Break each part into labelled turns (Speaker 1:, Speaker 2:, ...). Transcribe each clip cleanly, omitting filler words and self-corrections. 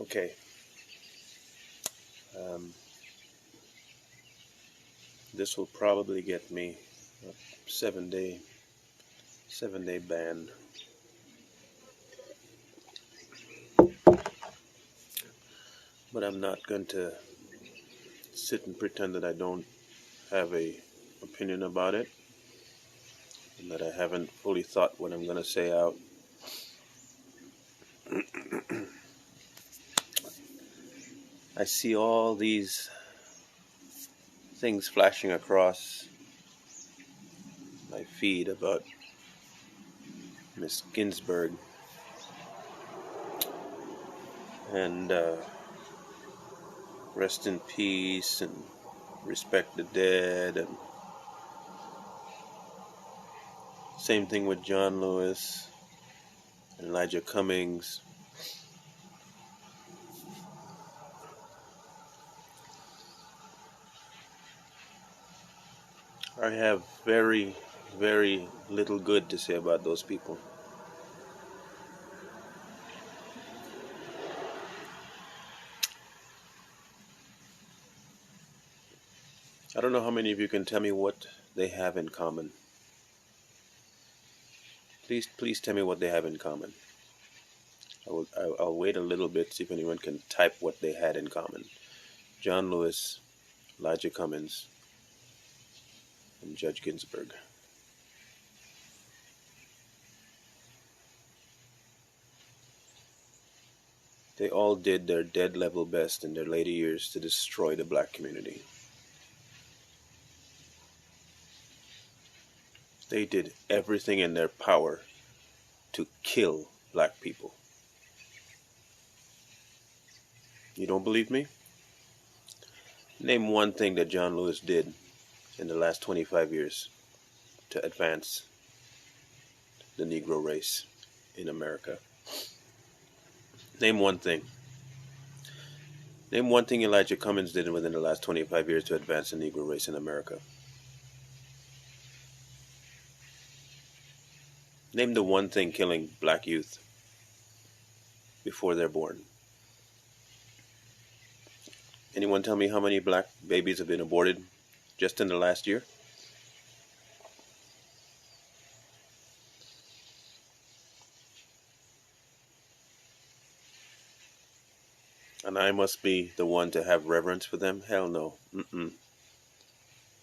Speaker 1: Okay. Um, this will probably get me a 7-day ban. But I'm not going to sit and pretend that I don't have a opinion about it and that I haven't fully thought what I'm going to say out. I see all these things flashing across my feed about Miss Ginsburg and rest in peace and respect the dead, and same thing with John Lewis and Elijah Cummings. I have very, very little good to say about those people. I don't know how many of you can tell me what they have in common. Please tell me what they have in common. I'll wait a little bit, see if anyone can type what they had in common. John Lewis, Elijah Cummings, and Judge Ginsburg. They all did their dead level best in their later years to destroy the black community. They did everything in their power to kill black people. You don't believe me? Name one thing that John Lewis did in the last 25 years to advance the Negro race in America. Name one thing. Name one thing Elijah Cummings did within the last 25 years to advance the Negro race in America. Name the one thing killing black youth before they're born. Anyone tell me how many black babies have been aborted just in the last year? And I must be the one to have reverence for them? Hell no.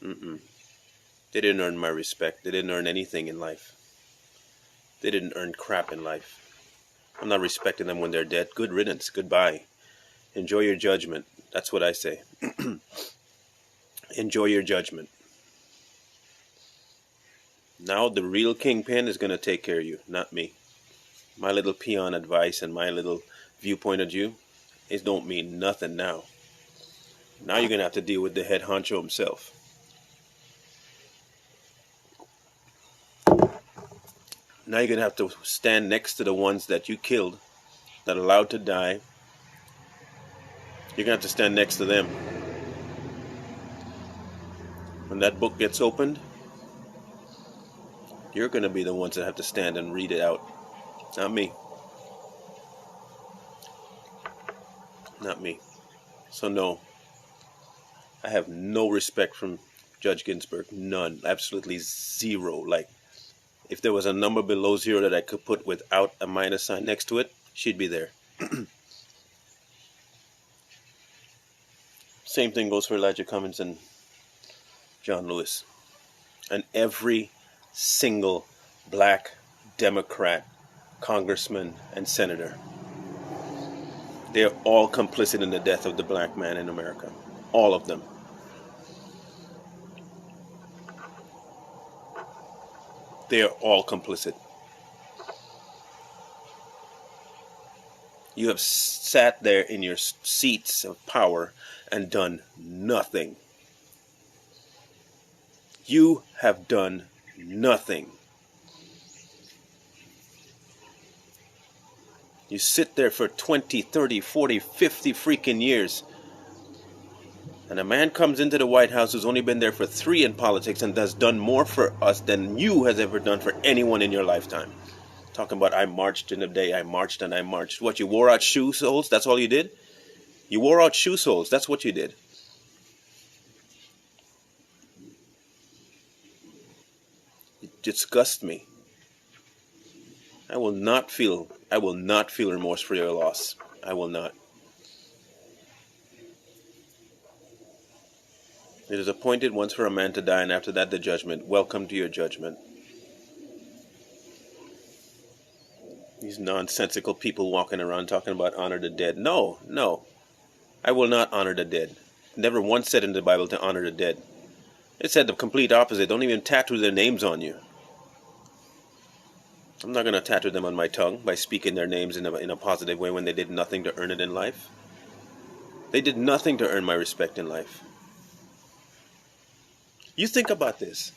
Speaker 1: They didn't earn my respect. They didn't earn anything in life. They didn't earn crap in life. I'm not respecting them when they're dead. Good riddance. Goodbye. Enjoy your judgment. That's what I say. Enjoy your judgment. Now the real kingpin is going to take care of you, not me. My little peon advice and my little viewpoint of you, it don't mean nothing now. Now you're going to have to deal with the head honcho himself. Now you're going to have to stand next to the ones that you killed, that allowed to die. You're going to have to stand next to them. When that book gets opened, you're going to be the ones that have to stand and read it out. Not me. Not me. So no, I have no respect from Judge Ginsburg. None. Absolutely zero. Like, if there was a number below zero that I could put without a minus sign next to it, she'd be there. Same thing goes for Elijah Cummings and John Lewis. And every single black Democrat, congressman, and senator. They are all complicit in the death of the black man in America. All of them. They are all complicit. You have sat there in your seats of power and done nothing. You have done nothing. You sit there for 20, 30, 40, 50 freaking years. And a man comes into the White House who's only been there for 3 in politics and has done more for us than you has ever done for anyone in your lifetime. Talking about I marched in the day, I marched and I marched. What, you wore out shoe soles? That's all you did? You wore out shoe soles. That's what you did. It disgusts me. I will not feel remorse for your loss. I will not. It is appointed once for a man to die, and after that the judgment. Welcome to your judgment. These nonsensical people walking around talking about honor the dead. No, no. I will not honor the dead. Never once said in the Bible to honor the dead. It said the complete opposite. Don't even tattoo their names on you. I'm not going to tattoo them on my tongue by speaking their names in a positive way when they did nothing to earn it in life. They did nothing to earn my respect in life. You think about this.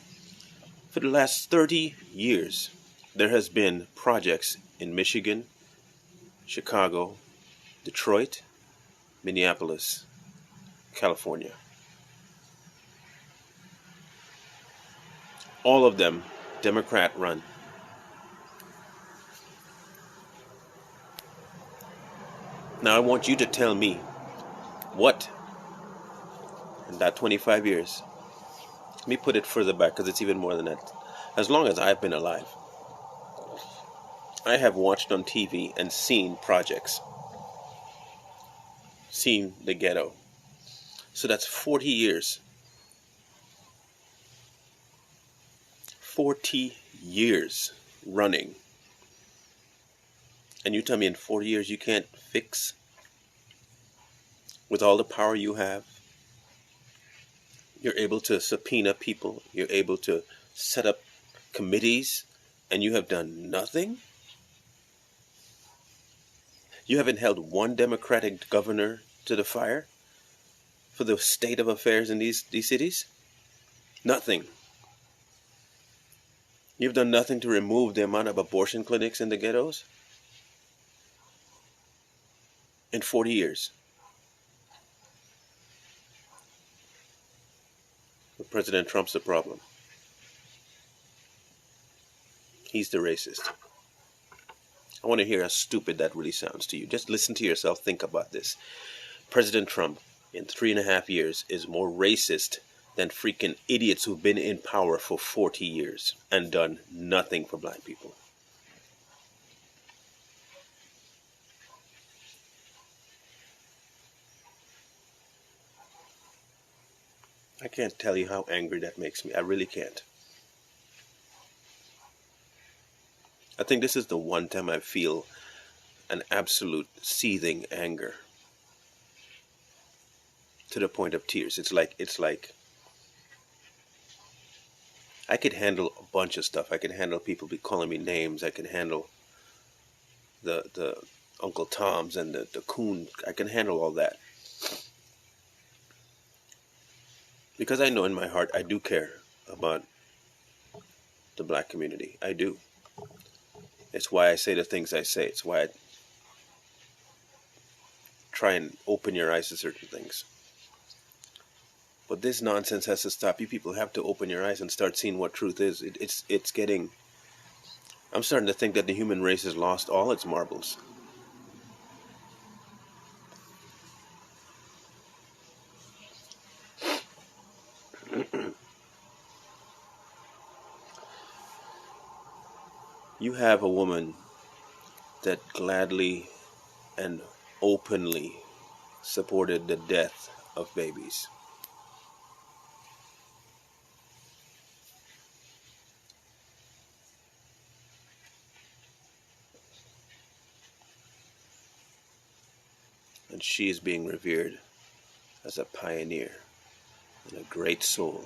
Speaker 1: For the last 30 years, there has been projects in Michigan, Chicago, Detroit, Minneapolis, California. All of them Democrat run. Now I want you to tell me what in that 25 years, let me put it further back because it's even more than that. As long as I've been alive, I have watched on TV and seen projects, seen the ghetto. So that's 40 years. 40 years running. And you tell me in 40 years you can't fix, with all the power you have, you're able to subpoena people, you're able to set up committees, and you have done nothing? You haven't held one Democratic governor to the fire for the state of affairs in these cities? Nothing. You've done nothing to remove the amount of abortion clinics in the ghettos? In 40 years. But President Trump's the problem. He's the racist. I want to hear how stupid that really sounds to you. Just listen to yourself, think about this. President Trump, in 3.5 years, is more racist than freaking idiots who've been in power for 40 years and done nothing for black people. I can't tell you how angry that makes me. I really can't. I think this is the one time I feel an absolute seething anger to the point of tears. It's like I could handle a bunch of stuff. I could handle people be calling me names. I could handle the Uncle Toms and the coon. I can handle all that. Because I know in my heart I do care about the black community. I do. It's why I say the things I say. It's why I try and open your eyes to certain things. But this nonsense has to stop. You people have to open your eyes and start seeing what truth is. It's getting... I'm starting to think that the human race has lost all its marbles. You have a woman that gladly and openly supported the death of babies. And she is being revered as a pioneer and a great soul.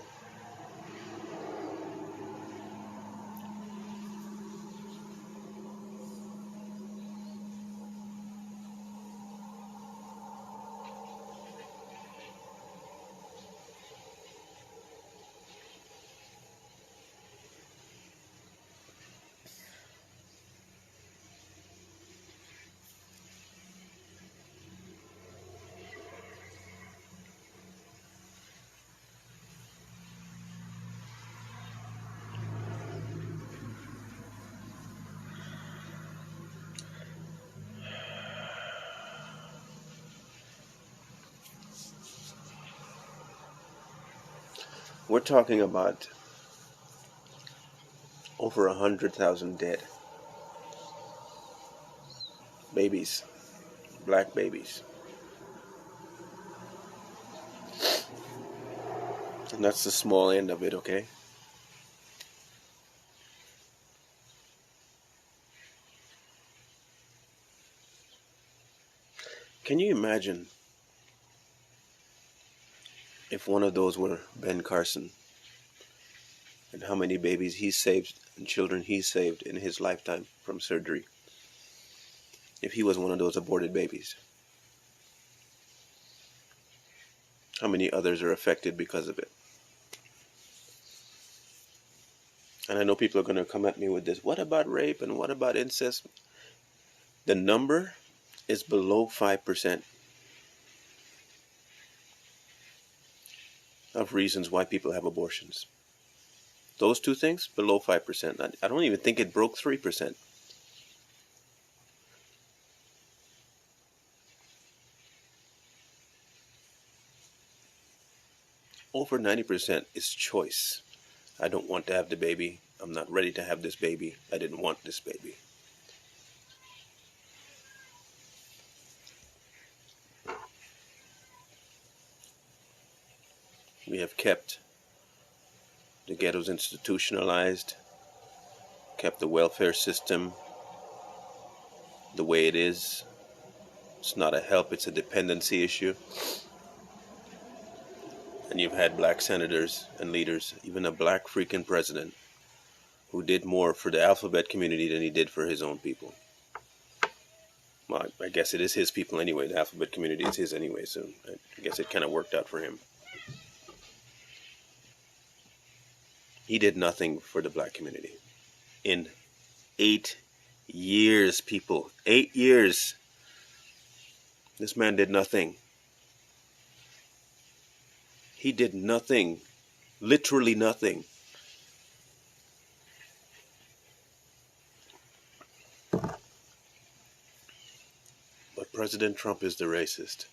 Speaker 1: We're talking about over 100,000 dead babies, black babies. And that's the small end of it, okay? Can you imagine if one of those were Ben Carson, and how many babies he saved and children he saved in his lifetime from surgery? If he was one of those aborted babies, how many others are affected because of it? And I know people are going to come at me with this. What about rape and what about incest? The number is below 5% of reasons why people have abortions. Those two things, below 5%. I don't even think it broke 3%. Over 90% is choice. I don't want to have the baby. I'm not ready to have this baby. I didn't want this baby. We have kept the ghettos institutionalized, kept the welfare system the way it is. It's not a help, it's a dependency issue. And you've had black senators and leaders, even a black freaking president, who did more for the alphabet community than he did for his own people. Well, I guess it is his people anyway. The alphabet community is his anyway, so I guess it kind of worked out for him. He did nothing for the black community. In 8 years, people. 8 years. This man did nothing. He did nothing. Literally nothing. But President Trump is the racist.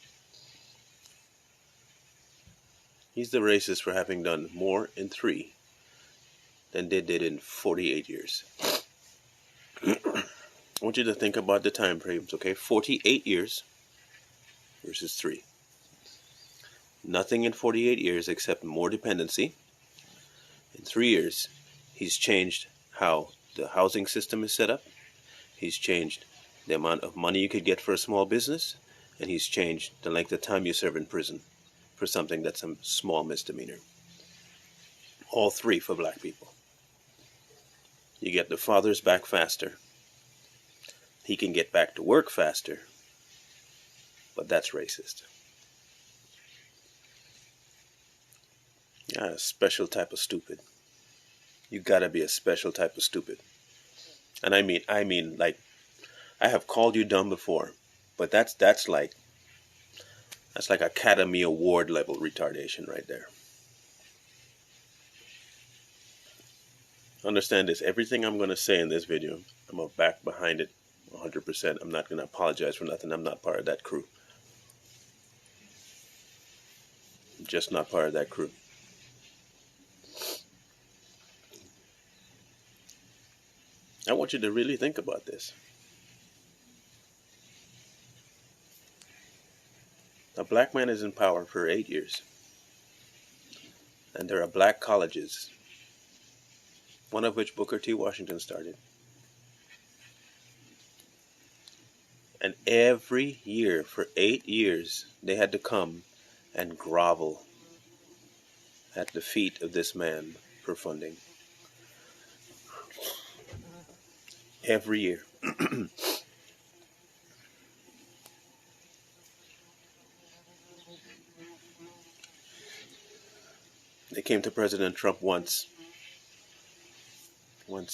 Speaker 1: He's the racist for having done more in 3 than they did in 48 years. I want you to think about the time frames, okay? 48 years versus 3. Nothing in 48 years except more dependency. In 3 years, he's changed how the housing system is set up. He's changed the amount of money you could get for a small business. And he's changed the length of time you serve in prison for something that's a small misdemeanor. All 3 for black people. You get the fathers back faster. He can get back to work faster. But that's racist. A special type of stupid. You gotta be a special type of stupid. And I mean, like, I have called you dumb before, but that's like Academy Award level retardation right there. Understand this, everything I'm going to say in this video, I'm going to back behind it 100%. I'm not going to apologize for nothing. I'm not part of that crew. I'm just not part of that crew. I want you to really think about this. A black man is in power for 8 years. And there are black colleges, one of which Booker T. Washington started. And every year for 8 years, they had to come and grovel at the feet of this man for funding. Every year. They came to President Trump once. And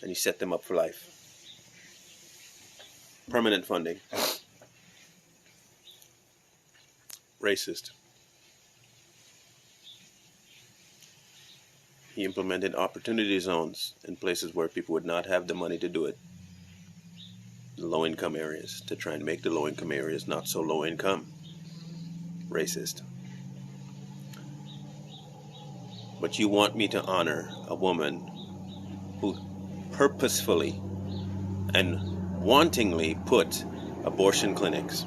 Speaker 1: he set them up for life. Permanent funding. Racist. He implemented opportunity zones in places where people would not have the money to do it. Low-income areas, to try and make the low-income areas not so low-income. Racist. But you want me to honor a woman who purposefully and wantingly put abortion clinics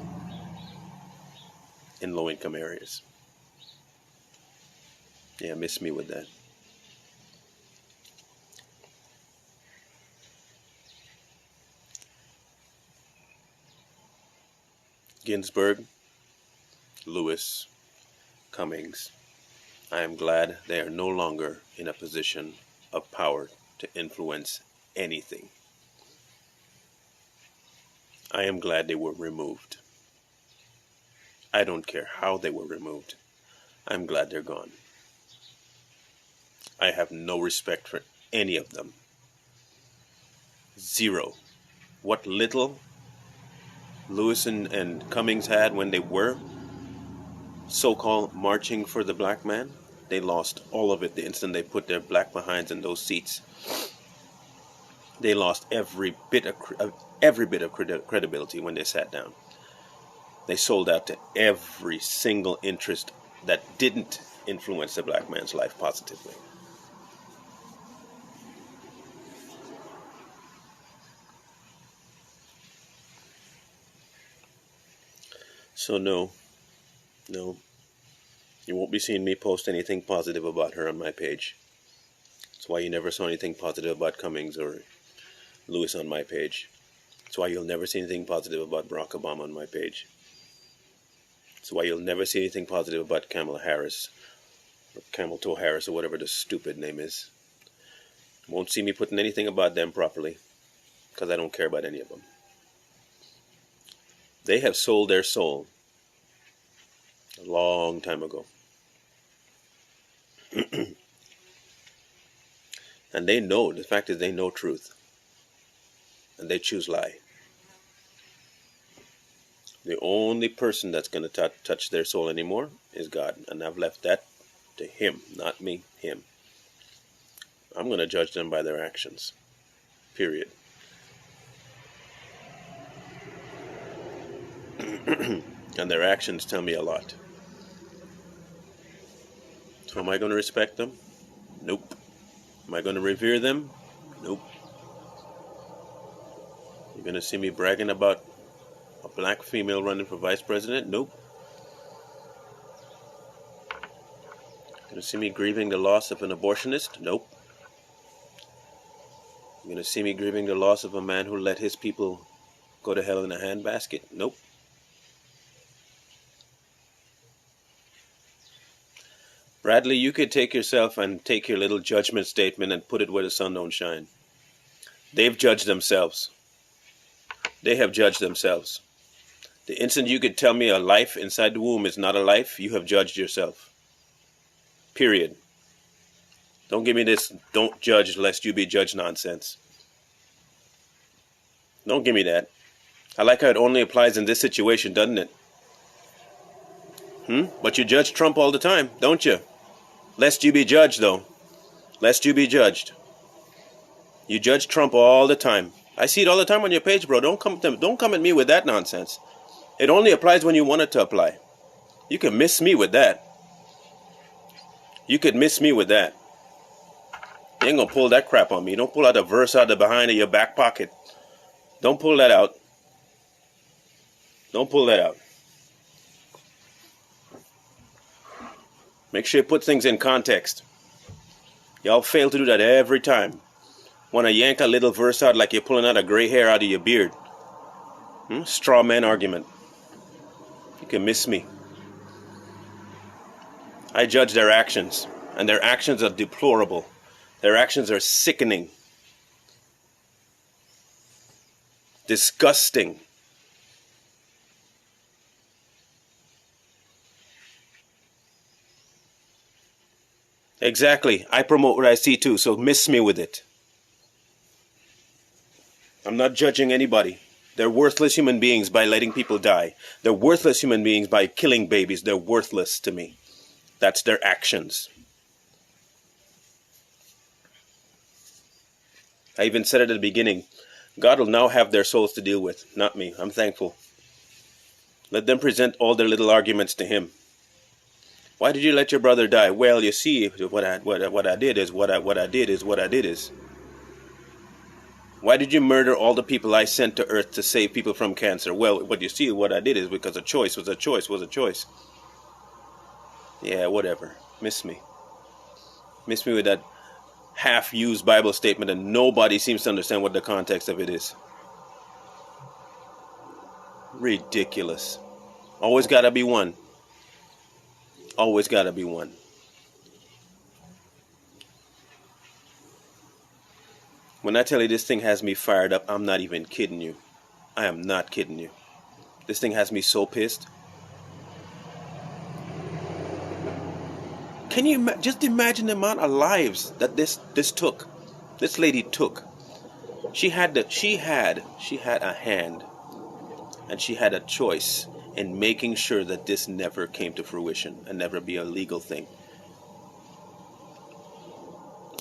Speaker 1: in low-income areas. Yeah, miss me with that. Ginsburg, Lewis, Cummings, I am glad they are no longer in a position of power to influence anything. I am glad they were removed. I don't care how they were removed. I'm glad they're gone. I have no respect for any of them. Zero. What little Lewis and Cummings had when they were so-called marching for the black man, they lost all of it the instant they put their black behinds in those seats. They lost every bit of credibility when they sat down. They sold out to every single interest that didn't influence the black man's life positively. So no, you won't be seeing me post anything positive about her on my page. That's why you never saw anything positive about Cummings or Lewis on my page. That's why you'll never see anything positive about Barack Obama on my page. That's why you'll never see anything positive about Kamala Harris, or Camel Toe Harris, or whatever the stupid name is. You won't see me putting anything about them properly, because I don't care about any of them. They have sold their soul a long time ago. And they know, the fact is they know truth. And they choose lie. The only person that's going to touch their soul anymore is God. And I've left that to Him, not me, Him. I'm going to judge them by their actions. Period. And their actions tell me a lot. So am I going to respect them? Nope. Am I going to revere them? Nope. You're going to see me bragging about a black female running for vice president? Nope. You're going to see me grieving the loss of an abortionist? Nope. You're going to see me grieving the loss of a man who let his people go to hell in a handbasket? Nope. Bradley, you could take yourself and take your little judgment statement and put it where the sun don't shine. They've judged themselves. They have judged themselves. The instant you could tell me a life inside the womb is not a life, you have judged yourself. Period. Don't give me this don't judge lest you be judged nonsense. Don't give me that. I like how it only applies in this situation, doesn't it? But you judge Trump all the time, don't you? Lest you be judged, though. Lest you be judged. You judge Trump all the time. I see it all the time on your page, bro. Don't come at me with that nonsense. It only applies when you want it to apply. You can miss me with that. You could miss me with that. You ain't gonna pull that crap on me. Don't pull out a verse out the behind of your back pocket. Don't pull that out. Don't pull that out. Make sure you put things in context. Y'all fail to do that every time. Want to yank a little verse out like you're pulling out a gray hair out of your beard. Straw man argument. You can miss me. I judge their actions, and their actions are deplorable. Their actions are sickening. Disgusting. Exactly. I promote what I see too, so miss me with it. I'm not judging anybody. They're worthless human beings by letting people die. They're worthless human beings by killing babies. They're worthless to me. That's their actions. I even said it at the beginning. God will now have their souls to deal with, not me. I'm thankful. Let them present all their little arguments to Him. Why did you let your brother die? Well, you see, what I did is what I did is what I did is. Why did you murder all the people I sent to Earth to save people from cancer? Well, what you see, what I did is because a choice was a choice was a choice. Yeah, whatever. Miss me. Miss me with that half-used Bible statement, and nobody seems to understand what the context of it is. Ridiculous. Always gotta be one. Always gotta be one. When I tell you this thing has me fired up, I'm not even kidding you. I am not kidding you. This thing has me so pissed. Can you just imagine the amount of lives that this took? This lady took. She had a hand, and she had a choice in making sure that this never came to fruition and never be a legal thing.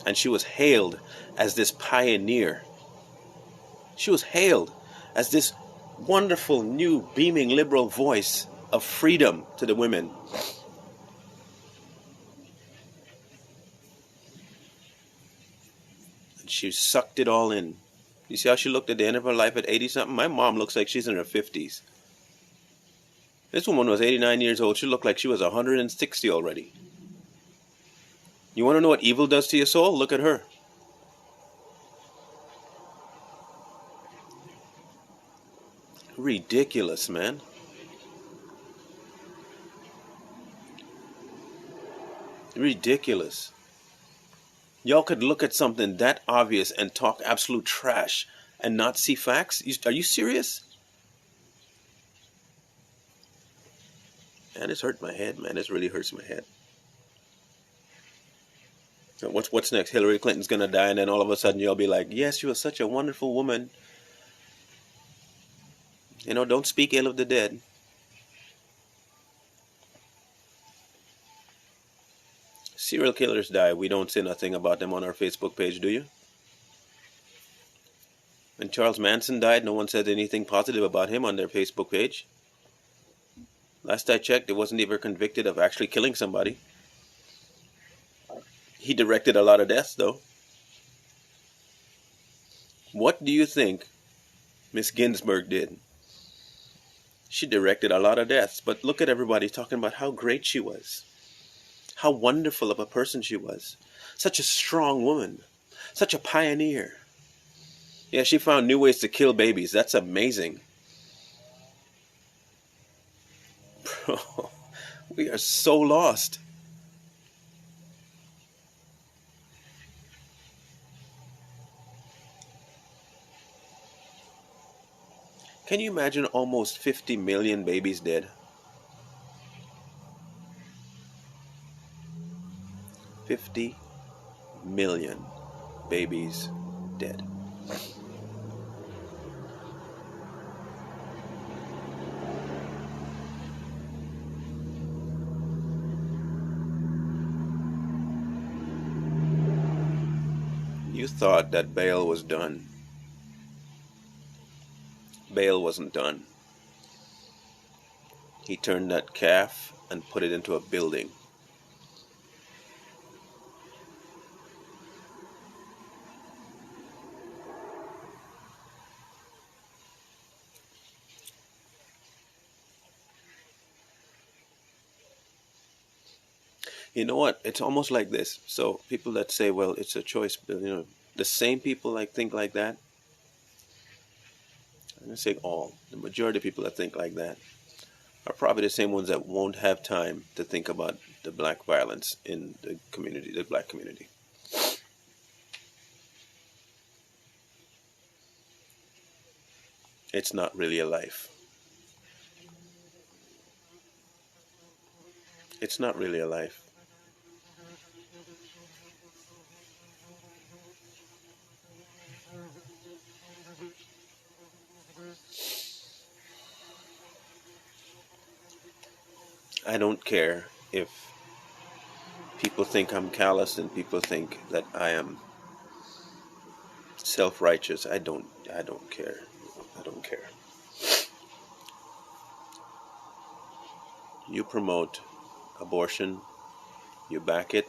Speaker 1: And she was hailed as this pioneer. She was hailed as this wonderful, new, beaming, liberal voice of freedom to the women. And she sucked it all in. You see how she looked at the end of her life at 80-something? My mom looks like she's in her 50s. This woman was 89 years old. She looked like she was 160 already. You want to know what evil does to your soul? Look at her. Ridiculous, man. Ridiculous. Y'all could look at something that obvious and talk absolute trash and not see facts? Are you serious? Man, this hurt my head, man. This really hurts my head. So what's next? Hillary Clinton's gonna die, and then all of a sudden you'll be like, yes, she was such a wonderful woman. You know, don't speak ill of the dead. Serial killers die. We don't say nothing about them on our Facebook page, do you? When Charles Manson died, no one said anything positive about him on their Facebook page. Last I checked, it wasn't even convicted of actually killing somebody. He directed a lot of deaths, though. What do you think Miss Ginsburg did? She directed a lot of deaths, but look at everybody talking about how great she was. How wonderful of a person she was. Such a strong woman. Such a pioneer. Yeah, she found new ways to kill babies. That's amazing. Bro, we are so lost. Can you imagine almost 50 million babies dead? 50 million babies dead. You thought that Baal was done. Baal wasn't done. He turned that calf and put it into a building. You know what? It's almost like this. So people that say, well, it's a choice, you know, the same people like think like that. I'm going to say all. The majority of people that think like that are probably the same ones that won't have time to think about the black violence in the community, the black community. It's not really a life. It's not really a life. I don't care if people think I'm callous and people think that I am self-righteous. I don't care. I don't care. You promote abortion, you back it,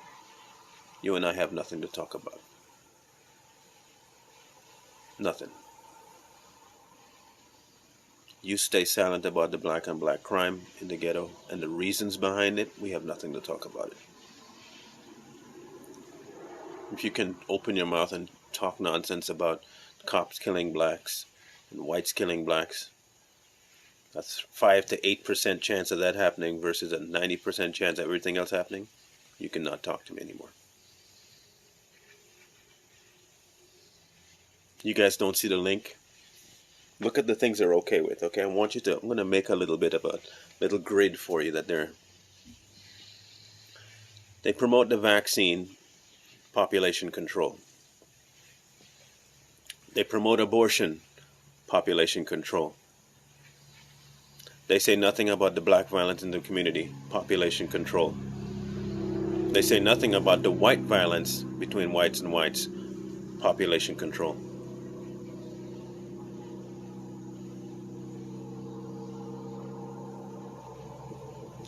Speaker 1: you and I have nothing to talk about. Nothing. You stay silent about the black on black crime in the ghetto and the reasons behind it, we have nothing to talk about it. If you can open your mouth and talk nonsense about cops killing blacks and whites killing blacks, that's 5 to 8% chance of that happening versus a 90% chance of everything else happening, you cannot talk to me anymore. You guys don't see the link? Look at the things they're okay with, okay? I'm going to make a little bit of a little grid for you that they promote the vaccine, population control. They promote abortion, population control. They say nothing about the black violence in the community, population control. They say nothing about the white violence between whites and whites, population control.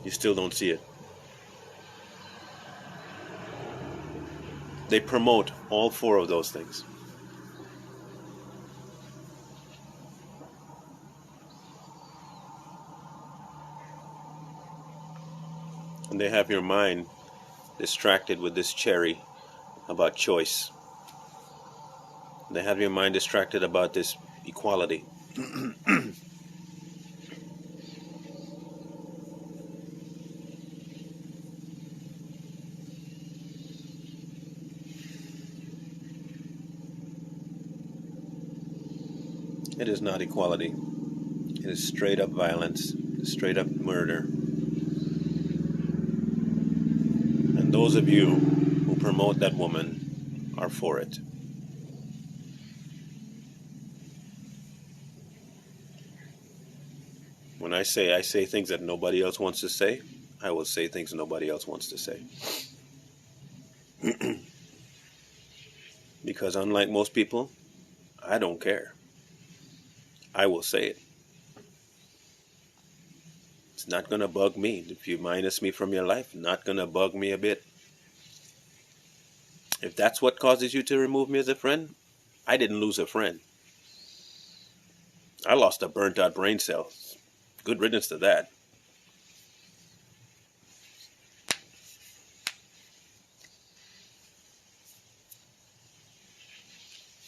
Speaker 1: You still don't see it. They promote all four of those things. And they have your mind distracted with this cherry about choice. They have your mind distracted about this equality. It is not equality. It is straight up violence, straight up murder. And those of you who promote that woman are for it. When I say things that nobody else wants to say, I will say things nobody else wants to say. Because unlike most people, I don't care. I will say it. It's not going to bug me. If you minus me from your life, not going to bug me a bit. If that's what causes you to remove me as a friend, I didn't lose a friend. I lost a burnt out brain cell. Good riddance to that.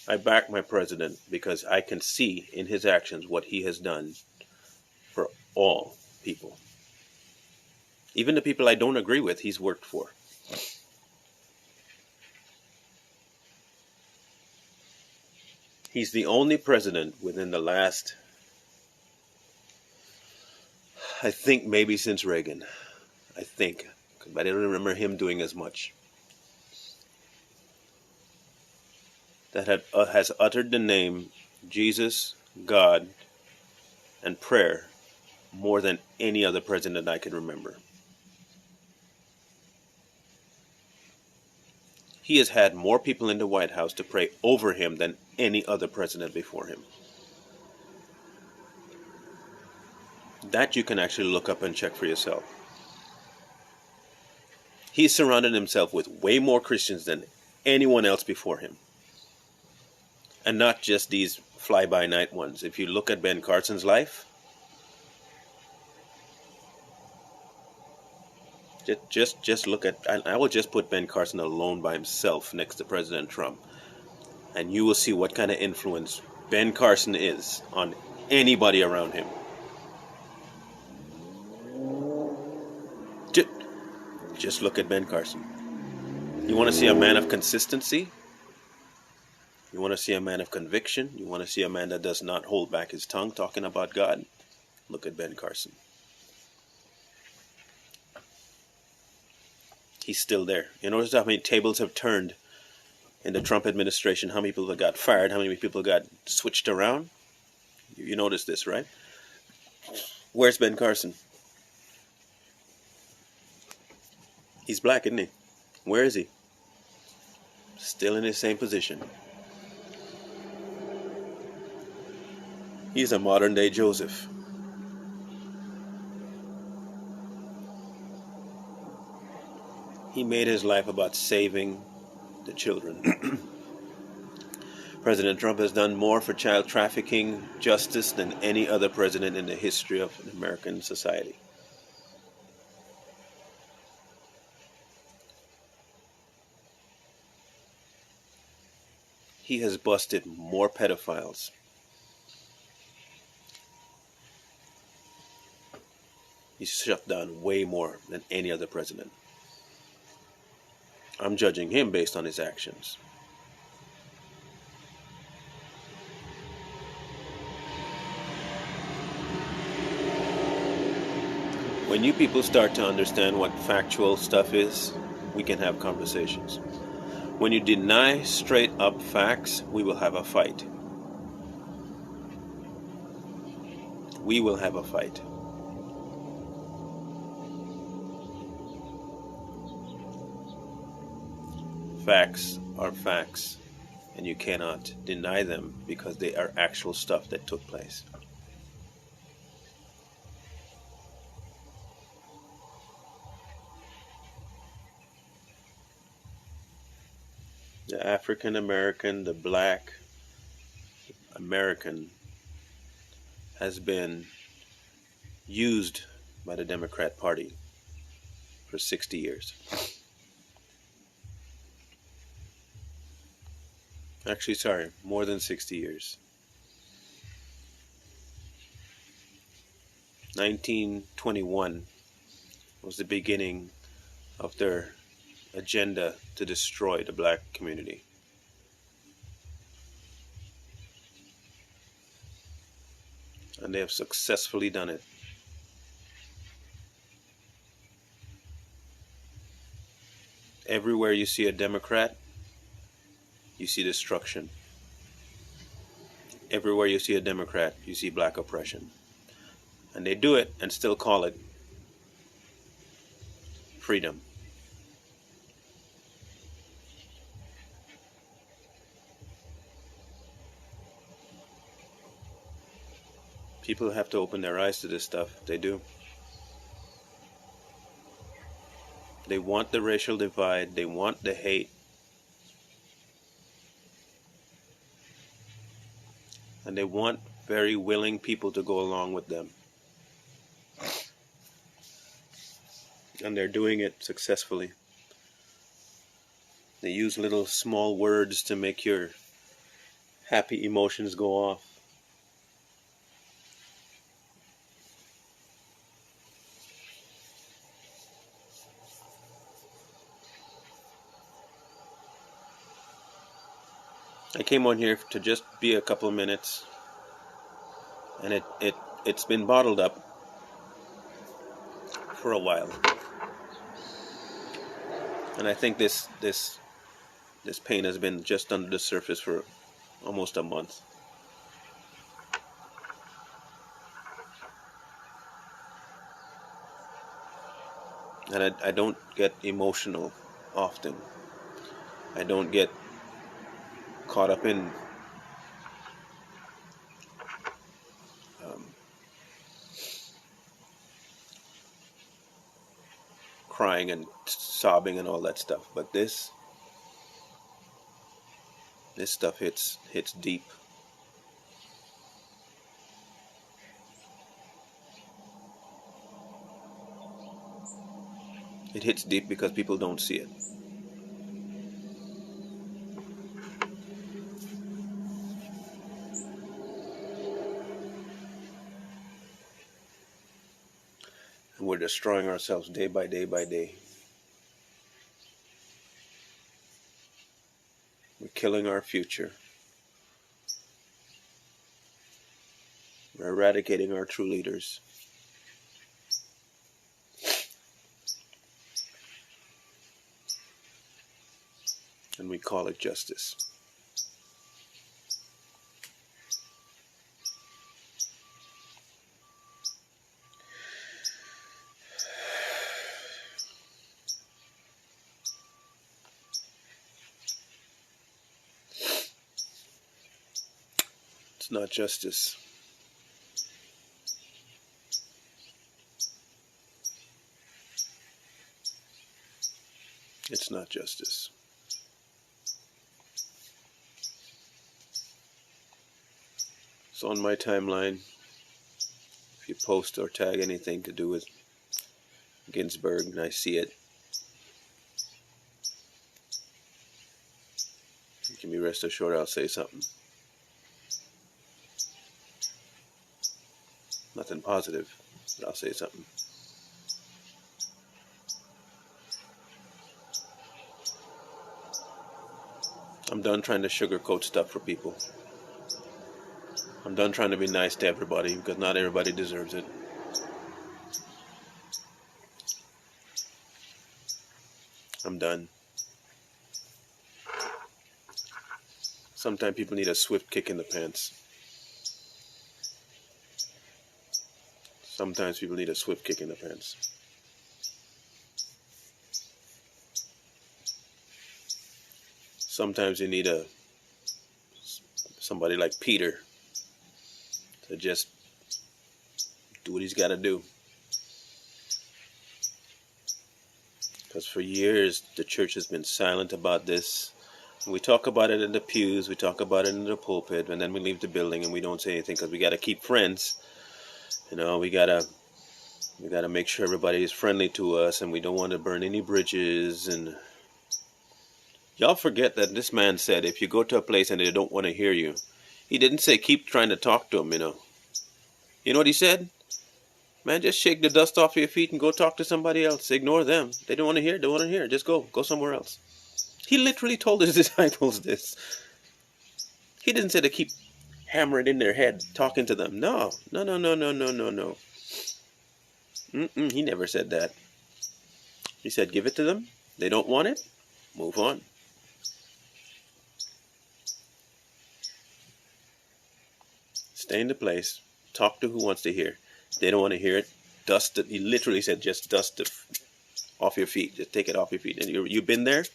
Speaker 1: I back my president because I can see in his actions what he has done for all people. Even the people I don't agree with, he's worked for. He's the only president within the last, I think maybe since Reagan. I think. But I don't remember him doing as much. That has uttered the name Jesus, God, and prayer more than any other president I can remember. He has had more people in the White House to pray over him than any other president before him. That you can actually look up and check for yourself. He's surrounded himself with way more Christians than anyone else before him. And not just these fly-by-night ones. If you look at Ben Carson's life, just look at, I will just put Ben Carson alone by himself next to President Trump. And you will see what kind of influence Ben Carson is on anybody around him. Just look at Ben Carson. You want to see a man of consistency? You want to see a man of conviction? You want to see a man that does not hold back his tongue talking about God? Look at Ben Carson. He's still there. You notice how many tables have turned in the Trump administration? How many people got fired? How many people got switched around? You notice this, right? Where's Ben Carson? He's black, isn't he? Where is he? Still in his same position. He's a modern day Joseph. He made his life about saving the children. President Trump has done more for child trafficking justice than any other president in the history of American society. He has busted more pedophiles. He's shut down way more than any other president. I'm judging him based on his actions. When you people start to understand what factual stuff is, we can have conversations. When you deny straight up facts, we will have a fight. We will have a fight. Facts are facts, and you cannot deny them because they are actual stuff that took place. The African American, the black American has been used by the Democrat Party for 60 years. Actually, sorry, more than 60 years. 1921 was the beginning of their agenda to destroy the black community. And they have successfully done it. Everywhere you see a Democrat, you see destruction. Everywhere you see a Democrat, you see black oppression. And they do it and still call it freedom. People have to open their eyes to this stuff. They do. They want the racial divide. They want the hate. And they want very willing people to go along with them. And they're doing it successfully. They use little small words to make your happy emotions go off. I came on here to just be a couple of minutes, and it's been bottled up for a while. And I think this pain has been just under the surface for almost a month. And I don't get emotional often. I don't get caught up in crying and sobbing and all that stuff. But this stuff hits deep. It hits deep because people don't see it. And we're destroying ourselves day by day by day. We're killing our future. We're eradicating our true leaders. And we call it justice. It's not justice. It's not justice. So on my timeline, if you post or tag anything to do with Ginsburg and I see it, you can be rest assured I'll say something. Nothing positive, but I'll say something. I'm done trying to sugarcoat stuff for people. I'm done trying to be nice to everybody because not everybody deserves it. I'm done. Sometimes people need a swift kick in the pants. Sometimes people need a swift kick in the pants. Sometimes you need somebody like Peter to just do what he's got to do. Because for years, the church has been silent about this. We talk about it in the pews, we talk about it in the pulpit, and then we leave the building and we don't say anything because we got to keep friends. You know, we gotta make sure everybody is friendly to us, and we don't want to burn any bridges. And y'all forget that this man said, if you go to a place and they don't want to hear you, he didn't say keep trying to talk to them. You know what he said? Man, just shake the dust off your feet and go talk to somebody else. Ignore them. They don't want to hear. They want to hear. Just go somewhere else. He literally told his disciples this. He didn't say to keep hammering in their head, talking to them. No. He never said that. He said, give it to them. They don't want it. Move on. Stay in the place. Talk to who wants to hear. They don't want to hear it. Dust it. He literally said, just dust it off your feet. Just take it off your feet. And you've been there?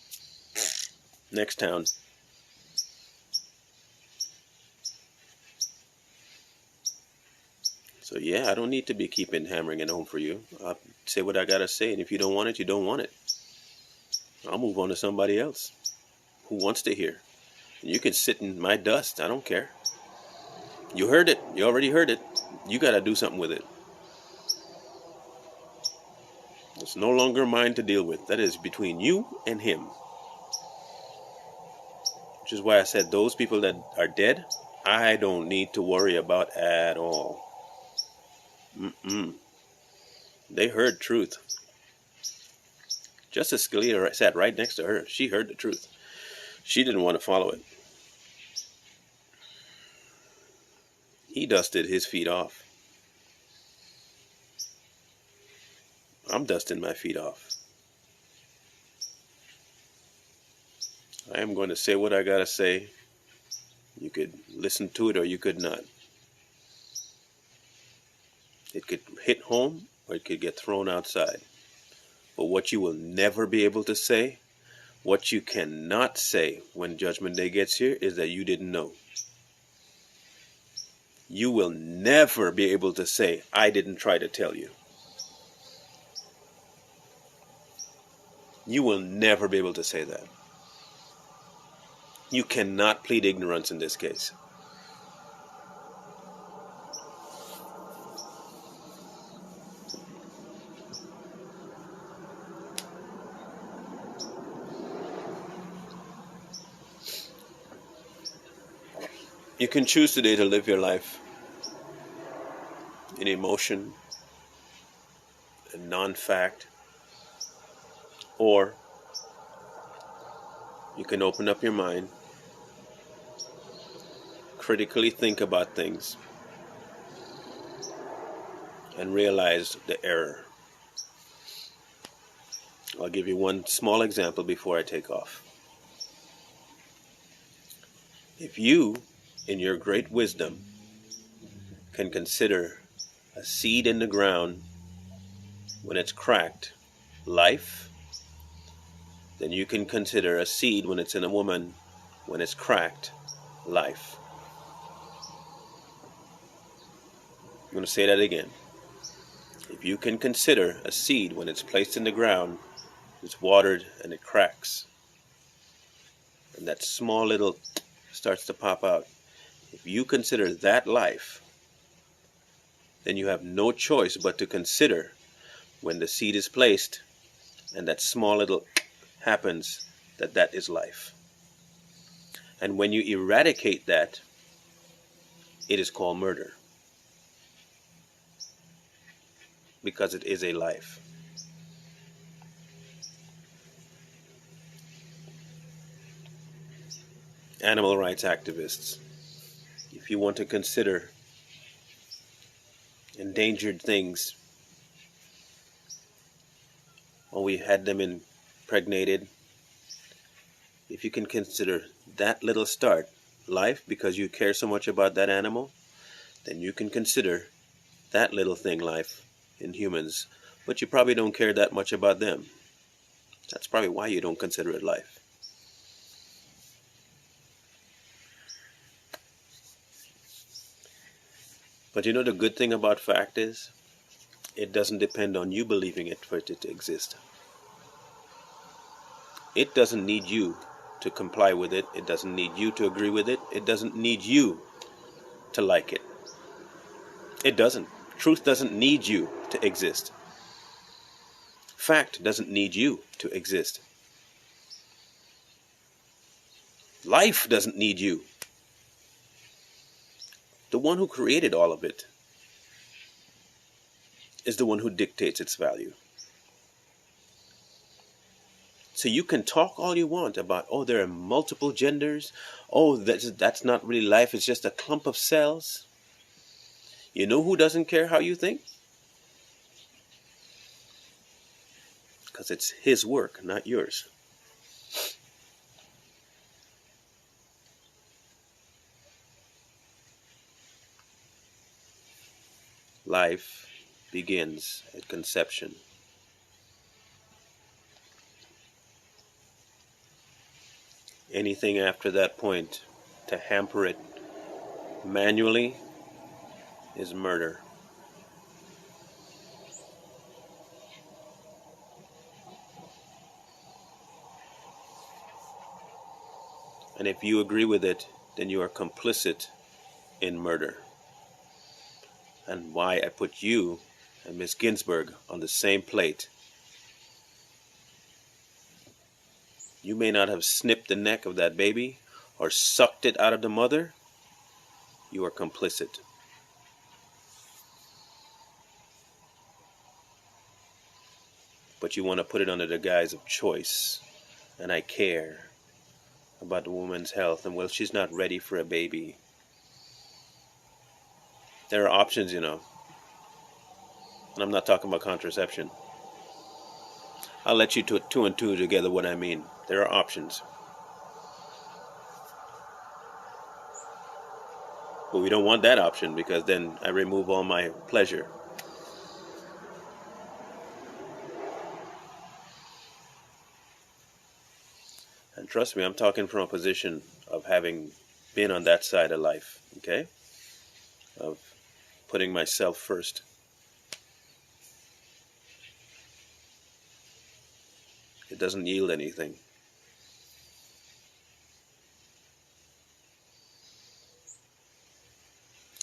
Speaker 1: Next town. So yeah, I don't need to be keeping hammering it home for you. I'll say what I gotta say, and if you don't want it, you don't want it. I'll move on to somebody else who wants to hear. And you can sit in my dust. I don't care. You heard it. You already heard it. You gotta do something with it. It's no longer mine to deal with. That is between you and him. Which is why I said those people that are dead, I don't need to worry about at all. They heard truth. Justice Scalia sat right next to her. She heard the truth. She didn't want to follow it. He dusted his feet off. I'm dusting my feet off. I am going to say what I gotta say. You could listen to it or you could not. It could hit home or it could get thrown outside. But what you will never be able to say, what you cannot say when Judgment Day gets here, is that you didn't know. You will never be able to say, I didn't try to tell you. You will never be able to say that. You cannot plead ignorance in this case. You can choose today to live your life in emotion and non-fact, or you can open up your mind, critically think about things, and realize the error. I'll give you one small example before I take off. If you, in your great wisdom, can consider a seed in the ground when it's cracked life, then you can consider a seed when it's in a woman when it's cracked life. I'm going to say that again. If you can consider a seed when it's placed in the ground It's watered and it cracks. And that small little starts to pop out. If you consider that life, then you have no choice but to consider when the seed is placed and that small little happens, that is life. And when you eradicate that, it is called murder. Because it is a life. Animal rights activists, if you want to consider endangered things, or we had them impregnated, if you can consider that little start life because you care so much about that animal, then you can consider that little thing life in humans, but you probably don't care that much about them. That's probably why you don't consider it life. But you know the good thing about fact is, it doesn't depend on you believing it for it to exist. It doesn't need you to comply with it. It doesn't need you to agree with it. It doesn't need you to like it. It doesn't. Truth doesn't need you to exist. Fact doesn't need you to exist. Life doesn't need you. The one who created all of it is the one who dictates its value. So you can talk all you want about, oh, there are multiple genders. Oh, that's not really life. It's just a clump of cells. You know who doesn't care how you think? Because it's his work, not yours. Life begins at conception. Anything after that point to hamper it manually is murder. And if you agree with it, then you are complicit in murder. And why I put you and Miss Ginsburg on the same plate. You may not have snipped the neck of that baby or sucked it out of the mother. You are complicit. But you want to put it under the guise of choice. And I care about the woman's health. And well, she's not ready for a baby. There are options, you know. And I'm not talking about contraception. I'll let you put two and two together what I mean. There are options. But we don't want that option because then I remove all my pleasure. And trust me, I'm talking from a position of having been on that side of life, okay? Of putting myself first. It doesn't yield anything.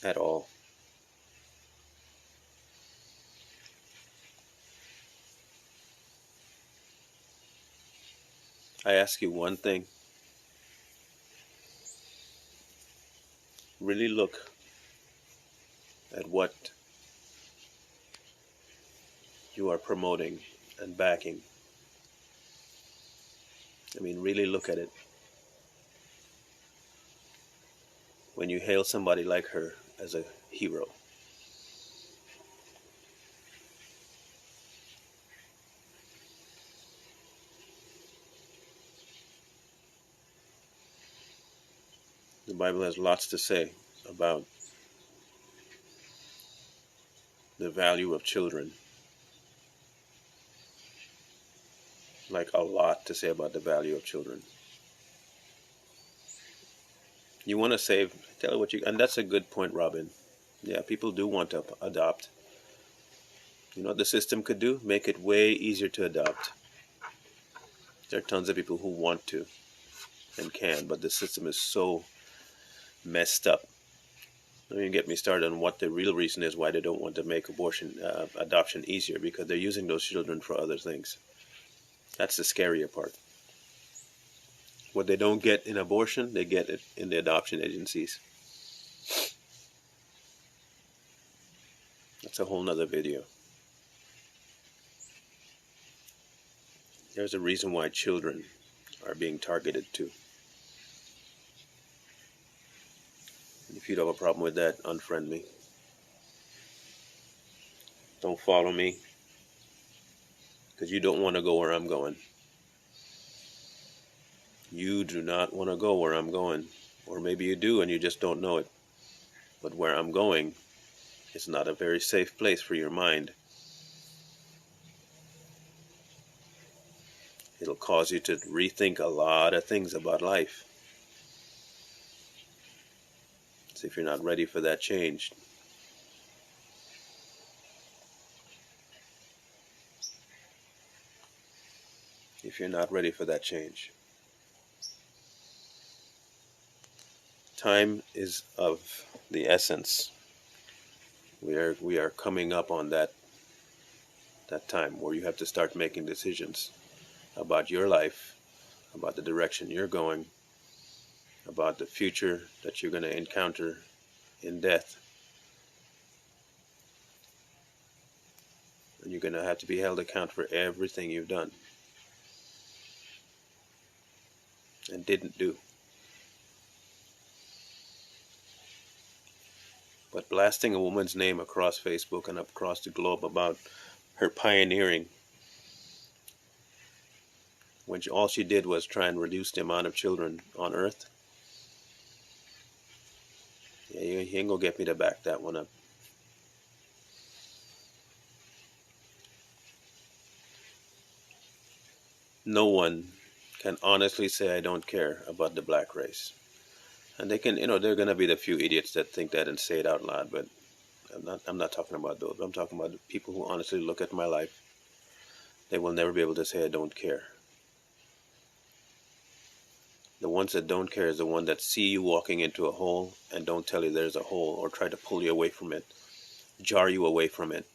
Speaker 1: At all. I ask you one thing. Really look at what you are promoting and backing. I mean, really look at it. When you hail somebody like her as a hero. The Bible has lots to say about the value of children. Like a lot to say about the value of children. You want to save, tell what you, and that's a good point, Robin. Yeah, people do want to adopt. You know what the system could do? Make it way easier to adopt. There are tons of people who want to and can, but the system is so messed up. Don't even get me started on what the real reason is why they don't want to make adoption easier, because they're using those children for other things. That's the scarier part. What they don't get in abortion, they get it in the adoption agencies. That's a whole nother video. There's a reason why children are being targeted too. And if you don't have a problem with that, unfriend me. Don't follow me, because you don't want to go where I'm going. You do not want to go where I'm going. Or maybe you do and you just don't know it. But where I'm going is not a very safe place for your mind. It'll cause you to rethink a lot of things about life. So if you're not ready for that change, time is of the essence. We are coming up on that time where you have to start making decisions about your life, about the direction you're going, about the future that you're going to encounter in death. And you're going to have to be held account for everything you've done and didn't do. But blasting a woman's name across Facebook and across the globe about her pioneering, when all she did was try and reduce the amount of children on Earth, yeah, you ain't gonna get me to back that one up. No one can honestly say I don't care about the black race. And they can, there are going to be the few idiots that think that and say it out loud, but I'm not talking about those. I'm talking about the people who honestly look at my life. They will never be able to say I don't care. The ones that don't care is the ones that see you walking into a hole and don't tell you there's a hole, or try to pull you away from it, jar you away from it.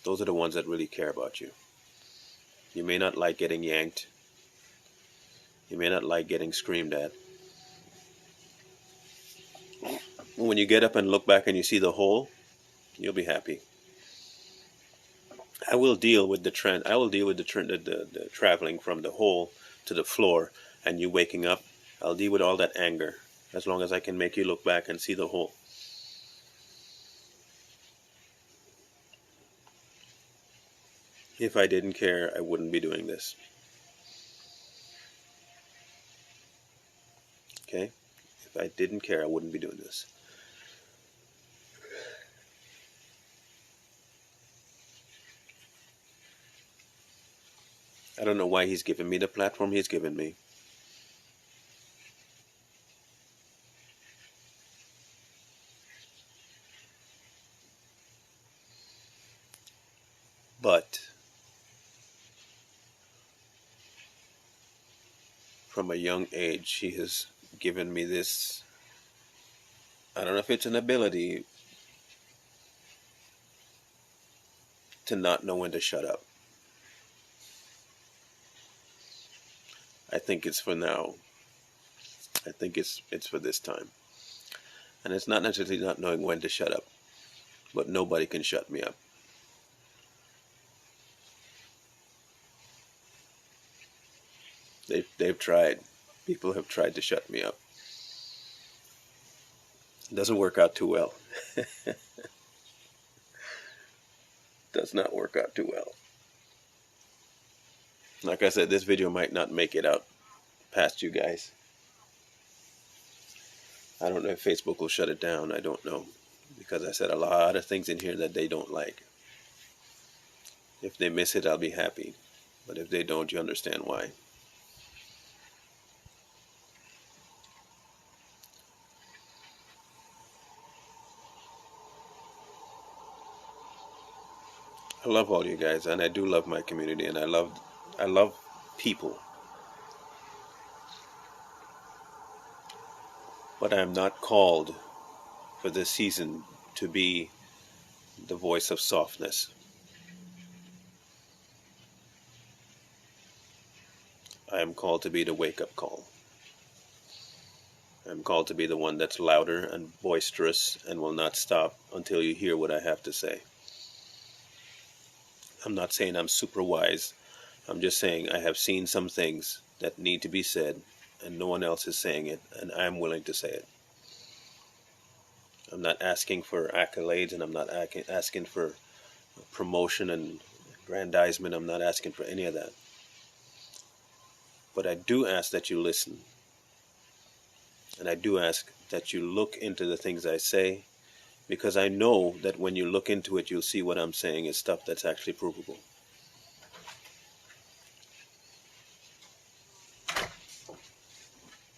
Speaker 1: Those are the ones that really care about you. You may not like getting yanked. You may not like getting screamed at. When you get up and look back and you see the hole, you'll be happy. I will deal with the trend. I will deal with the traveling from the hole to the floor and you waking up. I'll deal with all that anger as long as I can make you look back and see the hole. If I didn't care, I wouldn't be doing this. Okay? If I didn't care, I wouldn't be doing this. I don't know why he's given me the platform he's given me. But from a young age, he has given me this, I don't know if it's an ability to not know when to shut up. I think it's for now. I think it's for this time. And it's not necessarily not knowing when to shut up, but nobody can shut me up. They've tried. People have tried to shut me up. It doesn't work out too well. Does not work out too well. Like I said, this video might not make it out past you guys. I don't know if Facebook will shut it down. I don't know. Because I said a lot of things in here that they don't like. If they miss it, I'll be happy. But if they don't, you understand why. I love all you guys, and I do love my community, and I love people. But I am not called for this season to be the voice of softness. I am called to be the wake-up call. I am called to be the one that's louder and boisterous and will not stop until you hear what I have to say. I'm not saying I'm super wise. I'm just saying I have seen some things that need to be said, and no one else is saying it, and I'm willing to say it. I'm not asking for accolades, and I'm not asking for promotion and aggrandizement. I'm not asking for any of that. But I do ask that you listen. And I do ask that you look into the things I say, because I know that when you look into it, you'll see what I'm saying is stuff that's actually provable.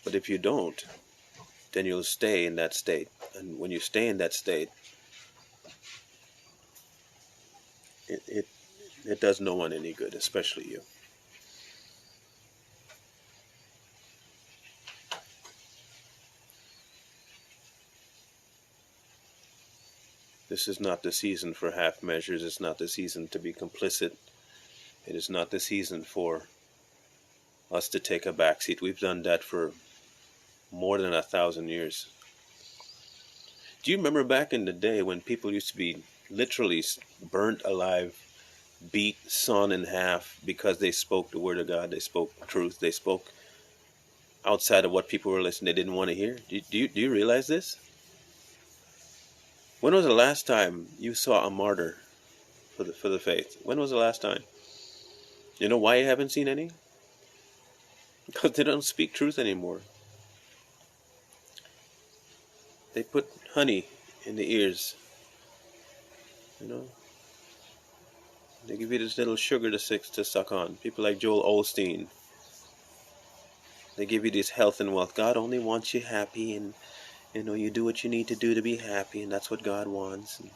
Speaker 1: But if you don't, then you'll stay in that state. And when you stay in that state, it does no one any good, especially you. This is not the season for half measures. It's not the season to be complicit. It is not the season for us to take a backseat. We've done that for more than 1,000 years. Do you remember back in the day when people used to be literally burnt alive, beat, sawn in half because they spoke the word of God, they spoke truth, they spoke outside of what people were listening, they didn't want to hear? Do you realize this? When was the last time you saw a martyr for the faith? When was the last time? You know why you haven't seen any? Because they don't speak truth anymore. They put honey in the ears. You know, they give you this little sugar to suck on. People like Joel Osteen. They give you this health and wealth. God only wants you happy, and you do what you need to do to be happy, and that's what God wants. And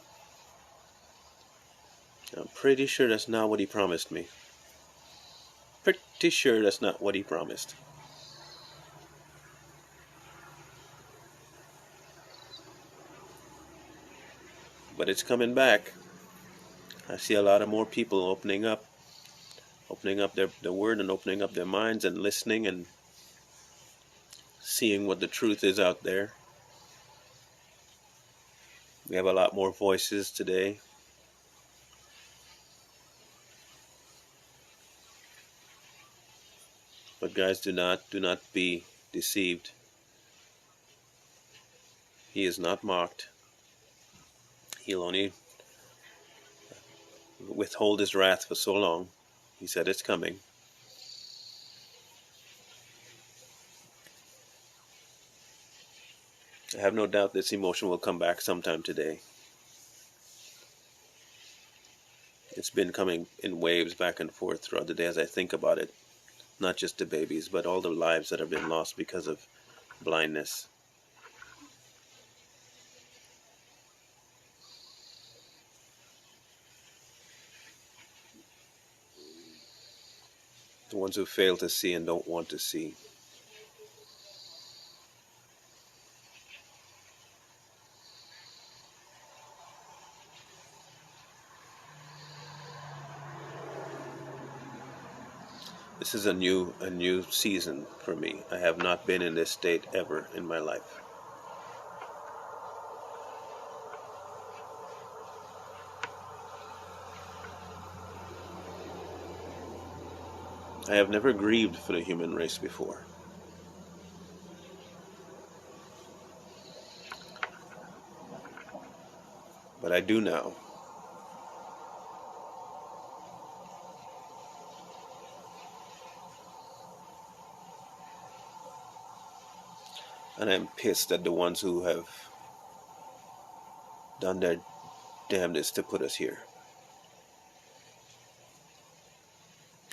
Speaker 1: I'm pretty sure that's not what He promised me. Pretty sure that's not what He promised. But it's coming back. I see a lot of more people opening up their word and opening up their minds and listening and seeing what the truth is out there. We have a lot more voices today. But guys, do not be deceived. He is not mocked. He'll only withhold His wrath for so long. He said it's coming. I have no doubt this emotion will come back sometime today. It's been coming in waves back and forth throughout the day as I think about it. Not just the babies, but all the lives that have been lost because of blindness. The ones who fail to see and don't want to see. This is a new season for me. I have not been in this state ever in my life. I have never grieved for the human race before. But I do now. And I'm pissed at the ones who have done their damnedest to put us here.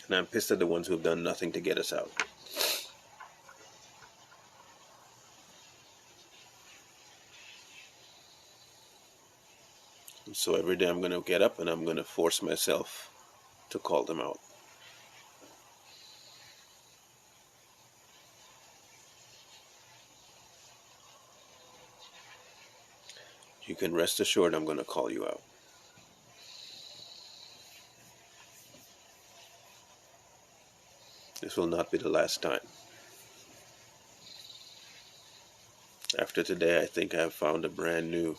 Speaker 1: And I'm pissed at the ones who have done nothing to get us out. So every day I'm going to get up and I'm going to force myself to call them out. You can rest assured I'm going to call you out. This will not be the last time. After today, I think I've found a brand new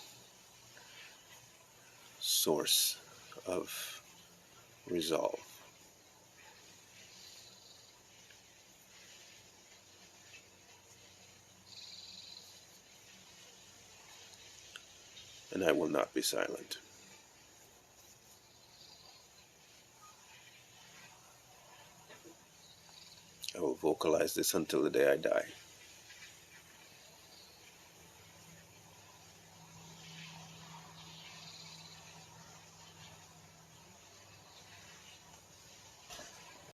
Speaker 1: source of resolve. And I will not be silent. I will vocalize this until the day I die.